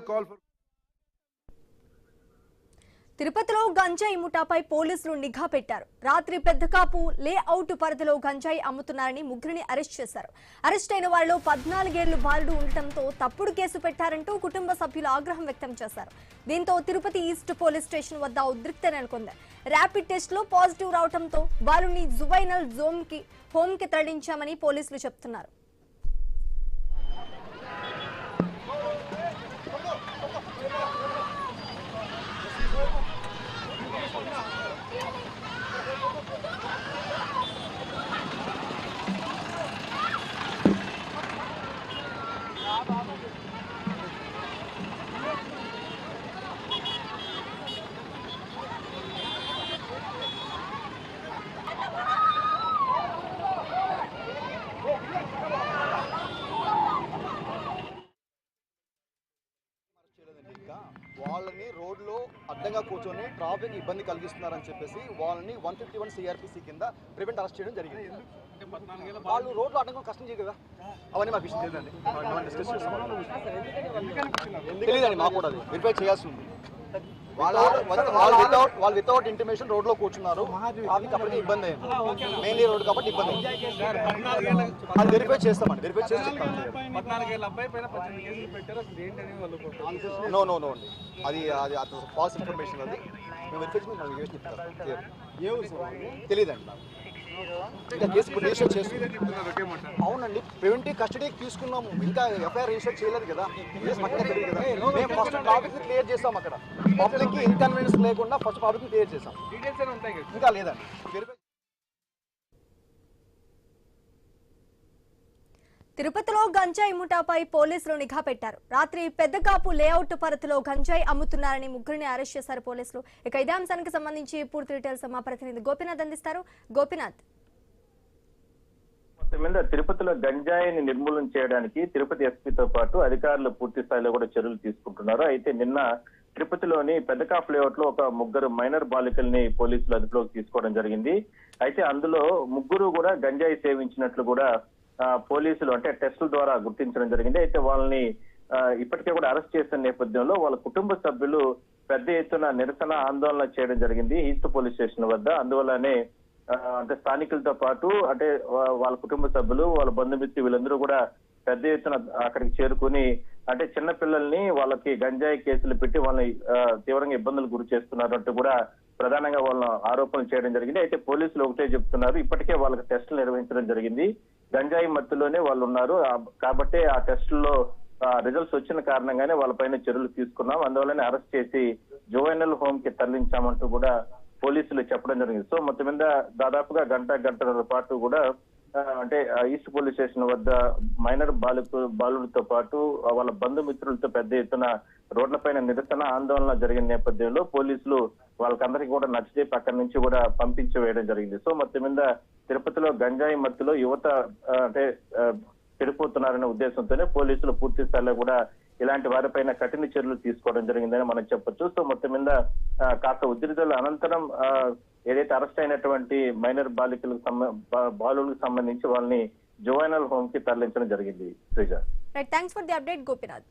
call for. తిరుపతిలో గంజాయి ముఠాపై పోలీసులు నిఘా పెట్టారు. రాత్రి పెద్దకాపు లేఅవుట్ పరిధిలో గంజాయి అమ్ముతున్నారని ముగ్గురిని అరెస్ట్ చేశారు. అరెస్ట్ అయిన వారిలో 14 ఏళ్ల బాలుడు ఉండటంతో తప్పుడు కేసు పెట్టారంటూ కుటుంబ సభ్యులు ఆగ్రహం వ్యక్తం చేశారు. దీంతో తిరుపతి ఈస్ట్ పోలీస్ స్టేషన్ వద్ద ఉద్రిక్తత నెలకొంది. ర్యాపిడ్ టెస్ట్ లో పాజిటివ్ రావడంతో బాలుని జువైనల్ హోమ్ కి తరలించామని పోలీసులు చెప్తున్నారు. వాళ్ళని రోడ్లో అడ్డంగా కూర్చొని ట్రాఫిక్ ఇబ్బంది కలిగిస్తున్నారని చెప్పేసి వాళ్ళని 151 సిఆర్పిసి కింద ప్రివెంట్ అరెస్ట్ చేయడం జరిగింది. వాళ్ళు రోడ్లో అడ్డంగా కష్టం చేయదు కదా, అవన్నీ మాకు ఇష్టం లేదండి. తెలియదండి, మాకు కూడా అది వెరిఫై చేయాల్సి ఉంది. వాళ్ళు వితౌట్ ఇంటిమేషన్ రోడ్లో కూర్చున్నారు, ట్రాఫిక్ అప్పటికి ఇబ్బంది అయింది. మెయిన్లీ రోడ్ కాబట్టి ఇబ్బంది అయింది. అది వెరిఫై చేస్తామండి, వెరిఫై చేసి చెప్తాం. నో నో నో అండి, అది అది ఫాల్స్ ఇన్ఫర్మేషన్. అది మేము వెరిఫై చేసి మేము చెప్తాం. తెలియదండి నాకు, ఇంకా కేసు రిజిస్టర్ చేస్తుంది. అవునండి, ప్రివెంటివ్ కస్టడీకి తీసుకున్నాము, ఇంకా ఎఫ్ఐఆర్ రిజిస్టర్ చేయలేదు కదా. మేము ఫస్ట్ ట్రాఫిక్ క్లియర్ చేస్తాం, అక్కడ పబ్లిక్ కి ఇన్కన్వీనియన్స్ లేకుండా ఫస్ట్ ట్రాఫిక్ క్లియర్ చేస్తాం. ఇంకా లేదండి. తిరుపతిలో గంజాయి ముఠాపై పోలీసులు నిఘా పెట్టారు. రాత్రి పెద్దకాపు లేఅవుట్ పరిధిలో గంజాయి అమ్ముతున్నారని ముగ్గురిని అరెస్ట్ చేశారు పోలీసులు. ఇక ఇదే అంశానికి సంబంధించి పూర్తి డీటెయిల్స్ మా ప్రతినిధి గోపినాథ్ అందిస్తారు. గోపినాథ్, తిరుపతిలో గంజాయిని నిర్మూలన చేయడానికి తిరుపతి ఎస్పీతో పాటు అధికారులు పూర్తి స్థాయిలో కూడా చర్యలు తీసుకుంటున్నారు. అయితే నిన్న తిరుపతిలోని పెద్దకాపు లేఅవుట్ లో ఒక ముగ్గురు మైనర్ బాలికల్ని పోలీసులు అదుపులోకి తీసుకోవడం జరిగింది. అయితే అందులో ముగ్గురు కూడా గంజాయి సేవించినట్లు కూడా పోలీసులు అంటే టెస్టుల ద్వారా గుర్తించడం జరిగింది. అయితే వాళ్ళని ఇప్పటికే కూడా అరెస్ట్ చేసిన నేపథ్యంలో వాళ్ళ కుటుంబ సభ్యులు పెద్ద ఎత్తున నిరసన ఆందోళన చేయడం జరిగింది ఈస్ట్ పోలీస్ స్టేషన్ వద్ద. అందువల్లనే అంటే స్థానికులతో పాటు అంటే వాళ్ళ కుటుంబ సభ్యులు, వాళ్ళ బంధుమిత్రులు వీళ్ళందరూ కూడా పెద్ద ఎత్తున అక్కడికి చేరుకుని అంటే చిన్న పిల్లల్ని వాళ్ళకి గంజాయి కేసులు పెట్టి వాళ్ళని తీవ్రంగా ఇబ్బందులు గురి చేస్తున్నారంటూ కూడా ప్రధానంగా వాళ్ళని ఆరోపణలు చేయడం జరిగింది. అయితే పోలీసులు ఒకటే చెప్తున్నారు, ఇప్పటికే వాళ్ళకి టెస్టులు నిర్వహించడం జరిగింది, గంజాయి మత్తులోనే వాళ్ళు ఉన్నారు కాబట్టి ఆ టెస్టుల్లో రిజల్ట్స్ వచ్చిన కారణంగానే వాళ్ళపైన చర్యలు తీసుకున్నాం, అందువల్లనే అరెస్ట్ చేసి జువైనల్ హోమ్ కి తరలించామంటూ కూడా పోలీసులు చెప్పడం జరిగింది. సో మొత్తం మీద దాదాపుగా గంటన్నర పాటు కూడా అంటే ఈస్ట్ పోలీస్ స్టేషన్ వద్ద మైనర్ బాలుడితో పాటు వాళ్ళ బంధుమిత్రులతో పెద్ద ఎత్తున రోడ్లపైన నిరసన ఆందోళన జరిగిన నేపథ్యంలో పోలీసులు వాళ్ళకందరికీ కూడా నచ్చజెప్పి అక్కడి నుంచి కూడా పంపించి వేయడం జరిగింది. సో మొత్తం మీద తిరుపతిలో గంజాయి మత్తులో యువత అంటే చెడిపోతున్నారనే ఉద్దేశంతోనే పోలీసులు పూర్తి స్థాయిలో కూడా ఇలాంటి వారిపైన కఠిన చర్యలు తీసుకోవడం జరిగిందని మనం చెప్పొచ్చు. సో మొత్తం మీద కాస్త ఉద్రిక్తల అనంతరం ఏదైతే అరెస్ట్ అయినటువంటి మైనర్ బాలులకు సంబంధించి వాళ్ళని జువైనల్ హోమ్ కి తరలించడం జరిగింది. Sreeja, thanks for the update Gopinath.